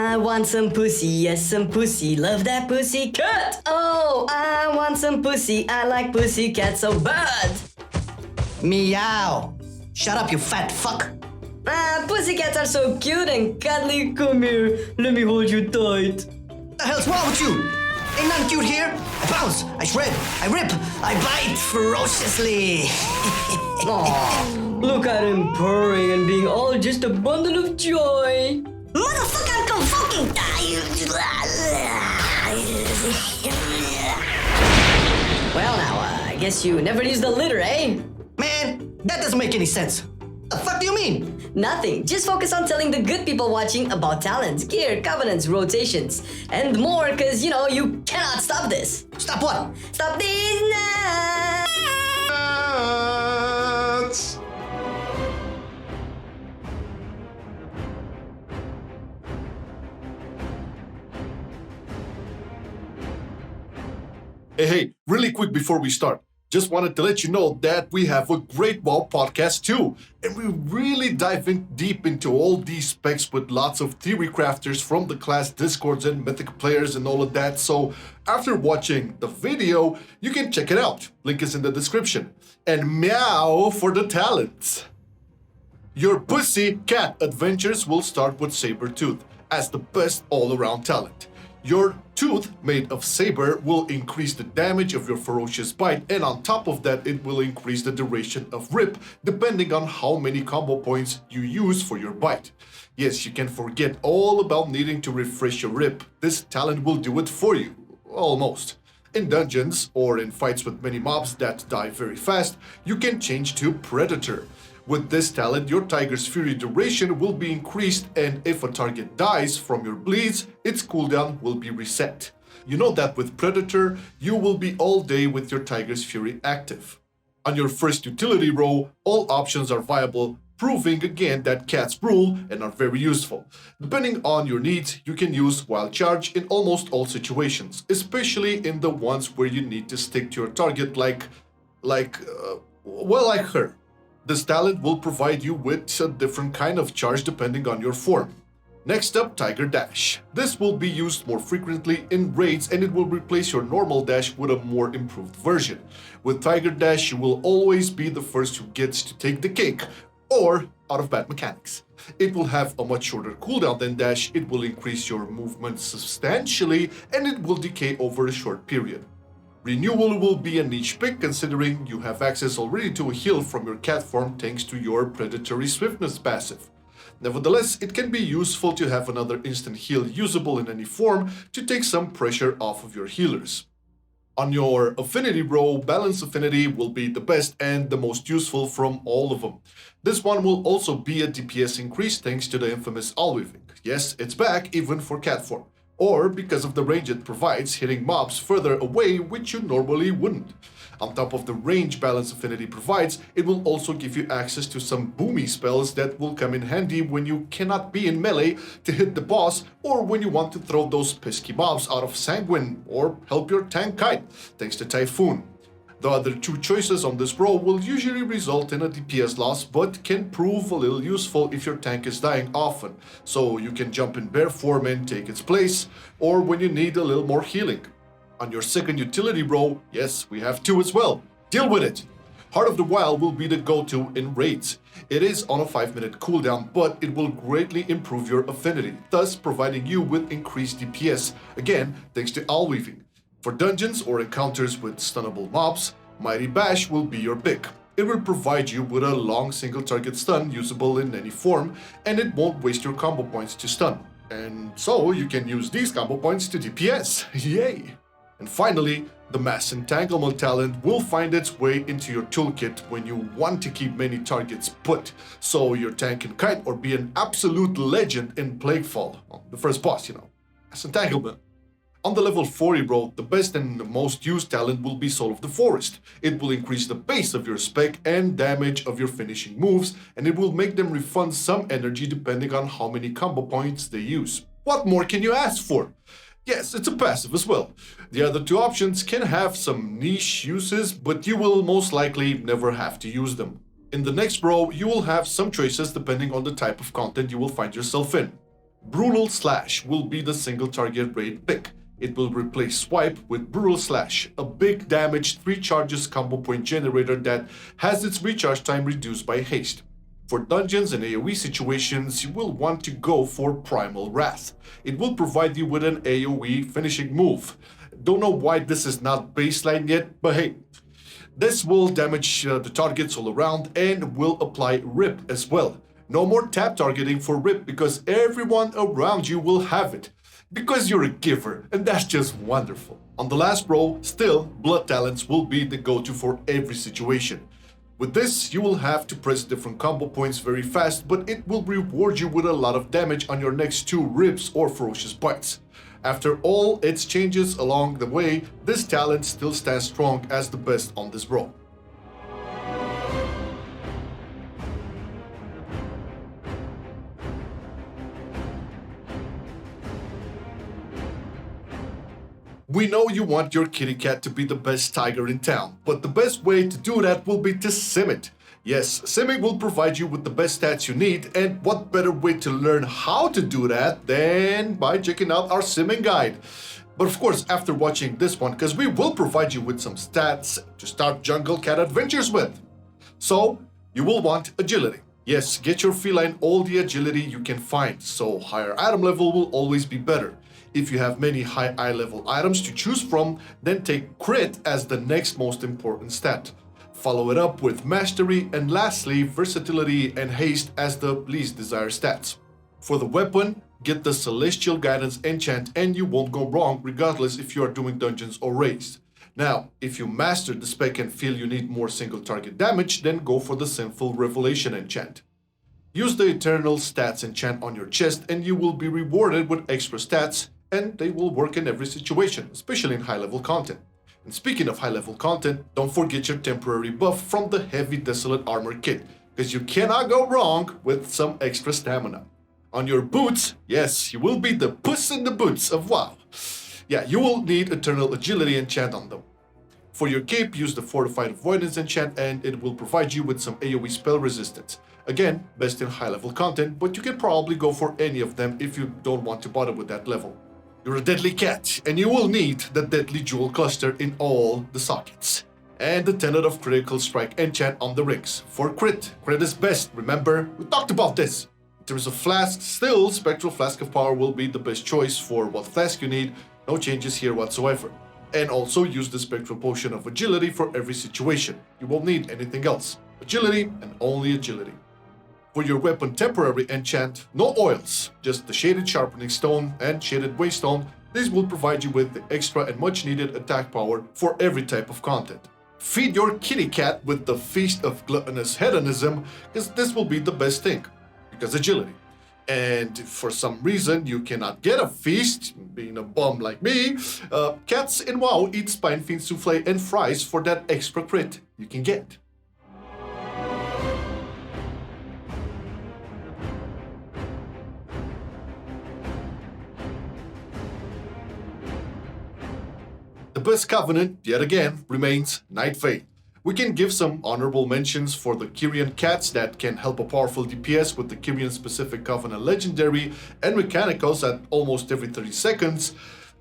I want some pussy, yes, some pussy. Love that pussy cat. Oh, I want some pussy. I like pussy cat so bad. Meow. Shut up, you fat fuck. Pussycats are so cute and cuddly. Come here, let me hold you tight. What the hell's wrong with you? Ain't nothing cute here. I bounce, I shred, I rip, I bite ferociously. Aw, look at him purring and being all just a bundle of joy. Motherfucker, I'm convoking. Well now, I guess you never used the litter, eh? Man, that doesn't make any sense. The fuck do you mean? Nothing. Just focus on telling the good people watching about talents, gear, covenants, rotations, and more, cause you know, you cannot stop this. Stop what? Stop these nuts! Hey, really quick before we start. Just wanted to let you know that we have a great WoW podcast too. And we really dive in deep into all these specs with lots of theory crafters from the class Discords and Mythic players and all of that. So after watching the video, you can check it out. Link is in the description. And meow for the talents. Your pussy cat adventures will start with Sabertooth as the best all-around talent. Your tooth made of saber will increase the damage of your ferocious bite, and on top of that it will increase the duration of rip depending on how many combo points you use for your bite. Yes, you can forget all about needing to refresh your rip. This talent will do it for you. Almost. In dungeons or in fights with many mobs that die very fast, you can change to Predator. With this talent, your Tiger's Fury duration will be increased, and if a target dies from your bleeds, its cooldown will be reset. You know that with Predator, you will be all day with your Tiger's Fury active. On your first utility row, all options are viable, proving again that cats rule and are very useful. Depending on your needs, you can use Wild Charge in almost all situations, especially in the ones where you need to stick to your target like her. This talent will provide you with a different kind of charge depending on your form. Next up, Tiger Dash. This will be used more frequently in raids, and it will replace your normal dash with a more improved version. With Tiger Dash, you will always be the first who gets to take the cake, or out of bad mechanics. It will have a much shorter cooldown than dash, it will increase your movement substantially, and it will decay over a short period. Renewal will be a niche pick considering you have access already to a heal from your cat form thanks to your Predatory Swiftness passive. Nevertheless, it can be useful to have another instant heal usable in any form to take some pressure off of your healers. On your affinity row, Balance Affinity will be the best and the most useful from all of them. This one will also be a DPS increase thanks to the infamous Allweaving. Yes, it's back even for cat form. Or because of the range it provides, hitting mobs further away which you normally wouldn't. On top of the range Balance Affinity provides, it will also give you access to some boomy spells that will come in handy when you cannot be in melee to hit the boss, or when you want to throw those pesky mobs out of Sanguine or help your tank kite, thanks to Typhoon. The other two choices on this row will usually result in a DPS loss, but can prove a little useful if your tank is dying often, so you can jump in bear form and take its place, or when you need a little more healing. On your second utility row, yes, we have two as well. Deal with it! Heart of the Wild will be the go-to in raids. It is on a 5-minute cooldown, but it will greatly improve your affinity, thus providing you with increased DPS, again thanks to Allweaving. For dungeons or encounters with stunnable mobs, Mighty Bash will be your pick. It will provide you with a long single target stun usable in any form, and it won't waste your combo points to stun. And so you can use these combo points to DPS. Yay! And finally, the Mass Entanglement talent will find its way into your toolkit when you want to keep many targets put, so your tank can kite or be an absolute legend in Plaguefall. Well, the first boss, Mass Entanglement. On the level 40 row, the best and the most used talent will be Soul of the Forest. It will increase the base of your spec and damage of your finishing moves, and it will make them refund some energy depending on how many combo points they use. What more can you ask for? Yes, it's a passive as well. The other two options can have some niche uses, but you will most likely never have to use them. In the next row, you will have some choices depending on the type of content you will find yourself in. Brutal Slash will be the single target raid pick. It will replace Swipe with Brutal Slash, a big damage 3 charges combo point generator that has its recharge time reduced by haste. For dungeons and AoE situations, you will want to go for Primal Wrath. It will provide you with an AoE finishing move. Don't know why this is not baseline yet, but hey. This will damage the targets all around and will apply Rip as well. No more tap targeting for Rip because everyone around you will have it. Because you're a giver, and that's just wonderful. On the last row, still, Blood Talents will be the go-to for every situation. With this, you will have to press different combo points very fast, but it will reward you with a lot of damage on your next 2 rips or ferocious bites. After all its changes along the way, this talent still stands strong as the best on this row. We know you want your kitty cat to be the best tiger in town, but the best way to do that will be to sim it. Yes, simming will provide you with the best stats you need, and what better way to learn how to do that than by checking out our simming guide. But of course, after watching this one, because we will provide you with some stats to start jungle cat adventures with. So, you will want agility. Yes, get your feline all the agility you can find, so higher item level will always be better. If you have many high eye level items to choose from, then take crit as the next most important stat. Follow it up with mastery, and lastly, versatility and haste as the least desired stats. For the weapon, get the Celestial Guidance enchant and you won't go wrong regardless if you are doing dungeons or raids. Now, if you master the spec and feel you need more single target damage, then go for the Sinful Revelation enchant. Use the Eternal Stats enchant on your chest and you will be rewarded with extra stats, and they will work in every situation, especially in high-level content. And speaking of high-level content, don't forget your temporary buff from the Heavy Desolate Armor kit, because you cannot go wrong with some extra stamina. On your boots, yes, you will be the puss in the boots of WoW. Yeah, you will need Eternal Agility enchant on them. For your cape, use the Fortified Avoidance enchant and it will provide you with some AoE spell resistance. Again, best in high-level content, but you can probably go for any of them if you don't want to bother with that level. You're a deadly cat, and you will need the Deadly Jewel cluster in all the sockets. And the Tenet of Critical Strike enchant on the rings. For crit is best, remember? We talked about this. In terms of flasks, still, Spectral Flask of Power will be the best choice for what flask you need, no changes here whatsoever. And also use the Spectral Potion of Agility for every situation. You won't need anything else. Agility and only agility. For your weapon temporary enchant, no oils, just the Shaded Sharpening Stone and Shaded Waystone. These will provide you with the extra and much needed attack power for every type of content. Feed your kitty cat with the Feast of Gluttonous Hedonism, because this will be the best thing, because agility. And if for some reason you cannot get a feast, being a bum like me, cats in WoW eat Spine Fiend Souffle and fries for that extra crit you can get. The best covenant, yet again, remains Night Fae. We can give some honorable mentions for the Kyrian cats that can help a powerful DPS with the Kyrian specific covenant legendary and mechanicals at almost every 30 seconds,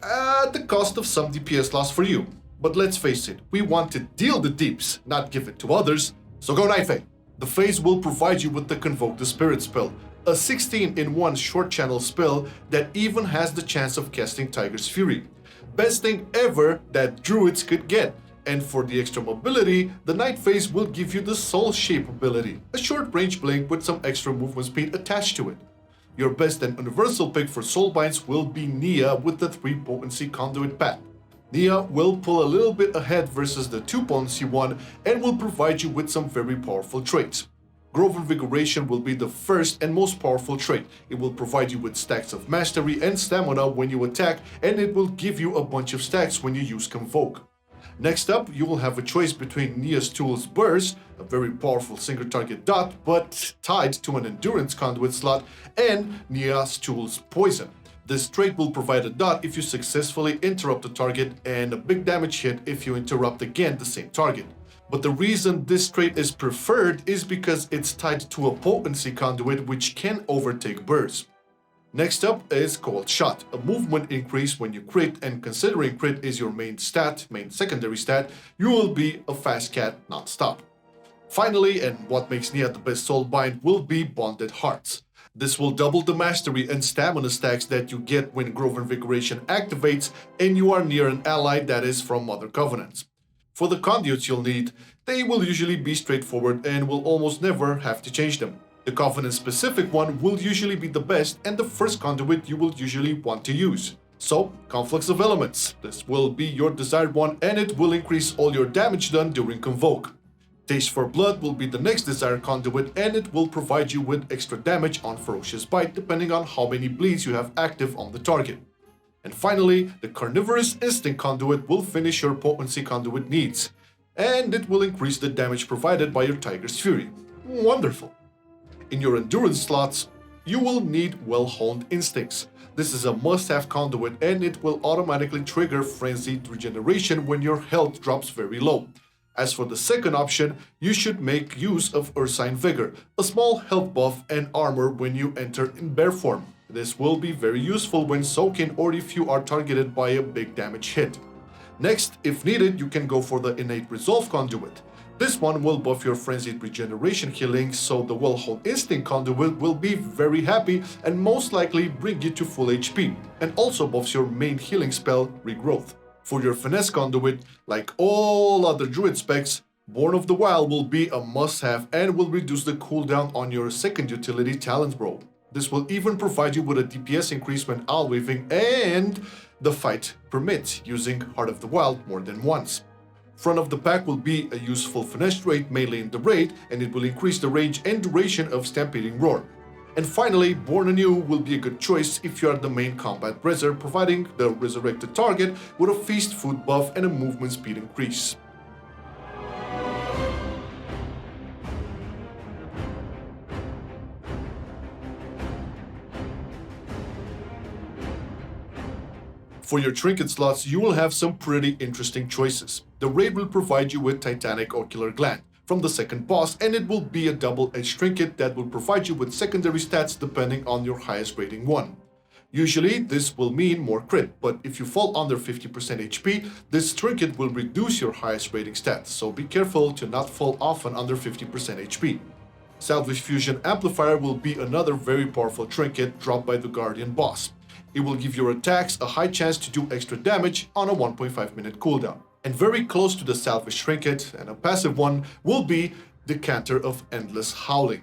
at the cost of some DPS loss for you. But let's face it, we want to deal the deeps, not give it to others, so go Night Fae. The Faes will provide you with the Convoke the Spirit spell, a 16-in-1 short channel spell that even has the chance of casting Tiger's Fury. Best thing ever that druids could get. And for the extra mobility, the Night Phase will give you the Soul Shape ability, a short range blink with some extra movement speed attached to it. Your best and universal pick for Soulbinds will be Nia with the 3 potency conduit path. Nia will pull a little bit ahead versus the 2 potency one and will provide you with some very powerful traits. Grove Invigoration will be the first and most powerful trait. It will provide you with stacks of mastery and stamina when you attack, and it will give you a bunch of stacks when you use Convoke. Next up, you will have a choice between Nia's Tool's Burst, a very powerful single target dot, but tied to an Endurance Conduit slot, and Nia's Tool's Poison. This trait will provide a dot if you successfully interrupt the target, and a big damage hit if you interrupt again the same target. But the reason this trait is preferred is because it's tied to a potency conduit which can overtake burst. Next up is Cold Shot, a movement increase when you crit, and considering crit is your main secondary stat, you will be a fast cat non-stop. Finally, and what makes Nia the best Soulbind, will be Bonded Hearts. This will double the mastery and stamina stacks that you get when Grove Invigoration activates and you are near an ally that is from other covenants. For the conduits you'll need, they will usually be straightforward and will almost never have to change them. The Covenant-specific one will usually be the best and the first conduit you will usually want to use. So, Conflux of Elements. This will be your desired one and it will increase all your damage done during Convoke. Taste for Blood will be the next desired conduit and it will provide you with extra damage on Ferocious Bite depending on how many bleeds you have active on the target. And finally, the Carnivorous Instinct conduit will finish your potency conduit needs. And it will increase the damage provided by your Tiger's Fury. Wonderful! In your endurance slots, you will need well-honed instincts. This is a must-have conduit and it will automatically trigger frenzied regeneration when your health drops very low. As for the second option, you should make use of Ursine Vigor, a small health buff and armor when you enter in bear form. This will be very useful when soaking or if you are targeted by a big damage hit. Next, if needed, you can go for the Innate Resolve conduit. This one will buff your frenzied regeneration healing, so the well-honed instinct conduit will be very happy and most likely bring you to full HP, and also buffs your main healing spell, Regrowth. For your finesse conduit, like all other druid specs, Born of the Wild will be a must-have and will reduce the cooldown on your second utility Talent Roll. This will even provide you with a DPS increase when owl waving and the fight permits using Heart of the Wild more than once. Front of the pack will be a useful finesse trait mainly in the raid, and it will increase the range and duration of Stampeding Roar. And finally, Born Anew will be a good choice if you are the main combat Reser, providing the resurrected target with a feast food buff and a movement speed increase. For your trinket slots, you will have some pretty interesting choices. The raid will provide you with Titanic Ocular Gland from the second boss, and it will be a double-edged trinket that will provide you with secondary stats depending on your highest rating one. Usually, this will mean more crit, but if you fall under 50% HP, this trinket will reduce your highest rating stats, so be careful to not fall often under 50% HP. Salvage Fusion Amplifier will be another very powerful trinket dropped by the Guardian boss. It will give your attacks a high chance to do extra damage on a 1.5 minute cooldown. And very close to the Salvage Trinket, and a passive one, will be the Canter of Endless Howling.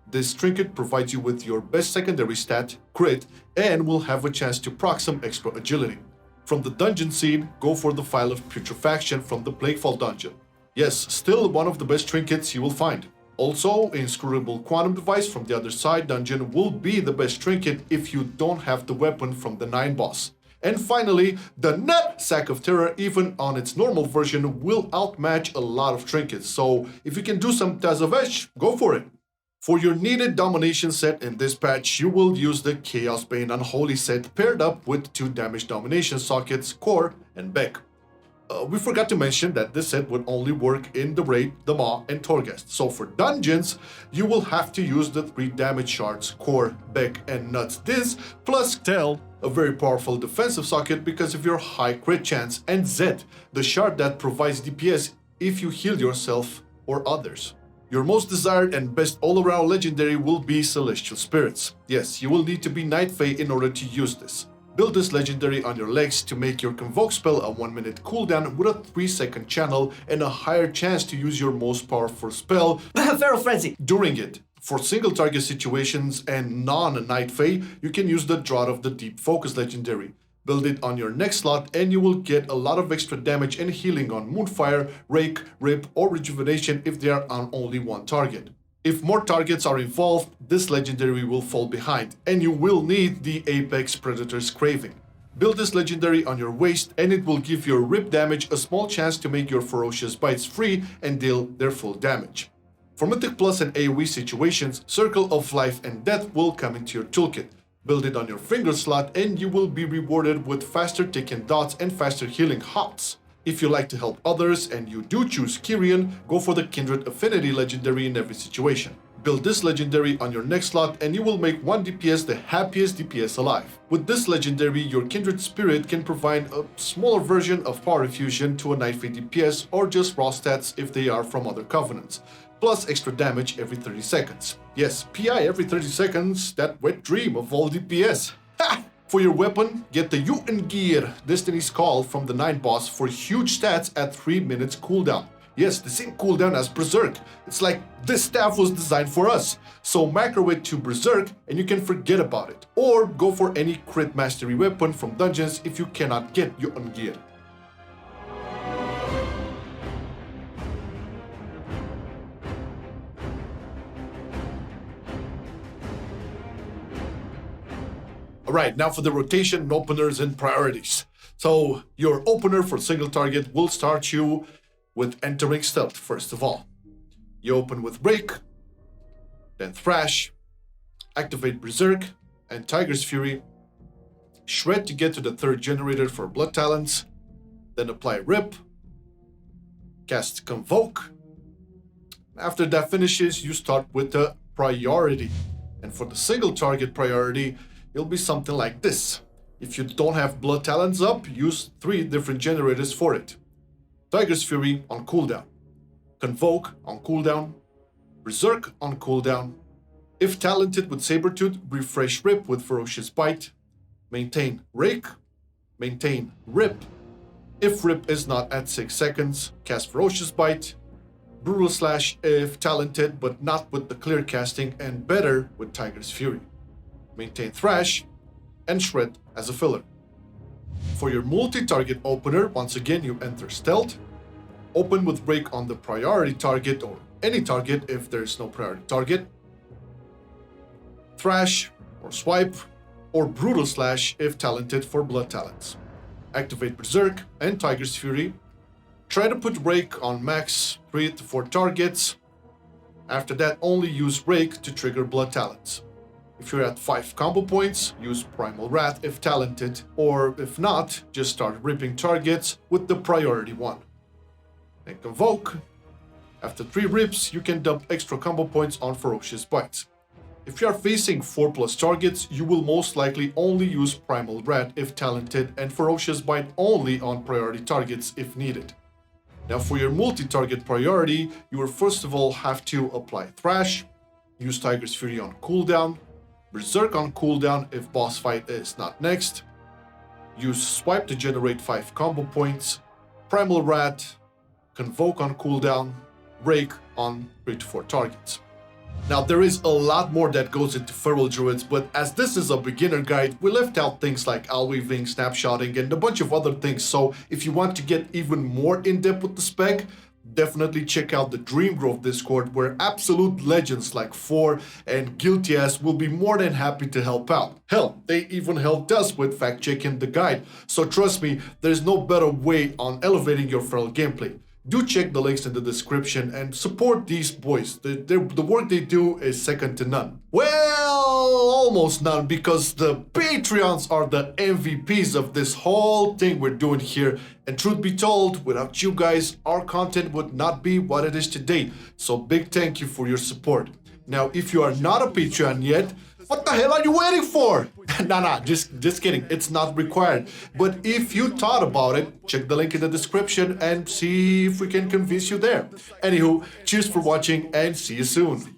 This trinket provides you with your best secondary stat, crit, and will have a chance to proc some extra agility. From the dungeon scene, go for the Phial of Putrefaction from the Plaguefall dungeon. Yes, still one of the best trinkets you will find. Also, Inscrutable Quantum Device from the Other Side dungeon will be the best trinket if you don't have the weapon from the 9 boss. And finally, the Nut Sack of Terror, even on its normal version, will outmatch a lot of trinkets, so if you can do some Tazavesh, go for it. For your needed domination set in this patch, you will use the Chaos Bane Unholy set paired up with 2 damage domination sockets, Core and Beck. We forgot to mention that this set would only work in the Raid, the Maw, and Torghast. So for dungeons, you will have to use the 3 damage shards, Core, Beck, and Nuts. This, plus Tell, a very powerful defensive socket because of your high crit chance, and Zed, the shard that provides DPS if you heal yourself or others. Your most desired and best all-around legendary will be Celestial Spirits. Yes, you will need to be Night Fae in order to use this. Build this legendary on your legs to make your Convoke spell a 1 minute cooldown with a 3-second channel and a higher chance to use your most powerful spell Feral Frenzy during it. For single target situations and non-Night Fae, you can use the Draught of the Deep Focus legendary. Build it on your next slot and you will get a lot of extra damage and healing on Moonfire, Rake, Rip, or Rejuvenation if they are on only one target. If more targets are involved, this legendary will fall behind, and you will need the Apex Predator's Craving. Build this legendary on your waist, and it will give your rip damage a small chance to make your ferocious bites free and deal their full damage. For Mythic Plus and AoE situations, Circle of Life and Death will come into your toolkit. Build it on your finger slot, and you will be rewarded with faster ticking dots and faster healing hops. If you like to help others and you do choose Kyrian, go for the Kindred Affinity legendary in every situation. Build this legendary on your next slot and you will make 1 DPS the happiest DPS alive. With this legendary, your Kindred Spirit can provide a smaller version of Power Infusion to a Night Fate DPS or just raw stats if they are from other covenants, plus extra damage every 30 seconds. Yes, PI every 30 seconds, that wet dream of all DPS. Ha! For your weapon, get the Gear, Destiny's Call from the 9 boss for huge stats at 3 minutes cooldown. Yes, the same cooldown as Berserk. It's like this staff was designed for us. So macro it to Berserk and you can forget about it. Or go for any crit mastery weapon from dungeons if you cannot get Gear. Alright, now for the rotation, openers, and priorities. So your opener for single target will start you with entering stealth first of all. You open with Break, then Thrash, activate Berserk and Tiger's Fury, Shred to get to the 3rd generator for Blood Talents, then apply Rip, cast Convoke. After that finishes, you start with the priority. And for the single target priority, it'll be something like this. If you don't have Blood Talents up, use 3 different generators for it. Tiger's Fury on cooldown, Convoke on cooldown, Berserk on cooldown. If talented with Sabertooth, refresh Rip with Ferocious Bite, maintain Rake, maintain Rip. If Rip is not at 6 seconds, cast Ferocious Bite, Brutal Slash if talented but not with the clear casting and better with Tiger's Fury. Maintain Thrash and Shred as a filler. For your multi-target opener, once again you enter stealth, open with Break on the priority target or any target if there's no priority target, Thrash or Swipe, or Brutal Slash if talented for Blood Talents. Activate Berserk and Tiger's Fury. Try to put Rake on max 3 to 4 targets. After that, only use Rake to trigger Blood Talents. If you're at 5 combo points, use Primal Wrath if talented, or if not, just start ripping targets with the priority one. Then Convoke. After 3 rips, you can dump extra combo points on Ferocious Bites. If you are facing 4+ targets, you will most likely only use Primal Wrath if talented and Ferocious Bite only on priority targets if needed. Now for your multi-target priority, you will first of all have to apply Thrash, use Tiger's Fury on cooldown, Berserk on cooldown if boss fight is not next, use Swipe to generate 5 combo points, Primal Wrath, Convoke on cooldown, Rake on 3 to 4 targets. Now there is a lot more that goes into Feral Druids, but as this is a beginner guide, we left out things like owl weaving, snapshotting, and a bunch of other things, so if you want to get even more in-depth with the spec, definitely check out the Dream Grove Discord where absolute legends like 4 and Guilty Ass will be more than happy to help out. Hell, they even helped us with fact-checking the guide, so trust me, there's no better way on elevating your Feral gameplay. Do check the links in the description and support these boys. The work they do is second to none. Well, almost none, because the Patreons are the MVPs of this whole thing we're doing here. And truth be told, without you guys, our content would not be what it is today. So big thank you for your support. Now, if you are not a Patreon yet, what the hell are you waiting for? Nah, just kidding. It's not required. But if you thought about it, check the link in the description and see if we can convince you there. Anywho, cheers for watching and see you soon.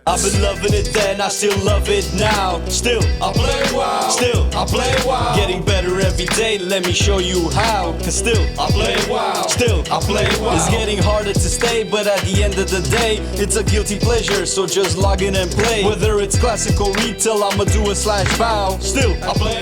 I've been loving it then, I still love it now. Still, I play WoW. Still, I play WoW. Getting better every day, let me show you how. Cause still, I play WoW. Still, I play WoW. It's getting harder to stay, but at the end of the day, it's a guilty pleasure, so just log in and play. Whether it's classic or retail, I'ma do a /bow. Still, I play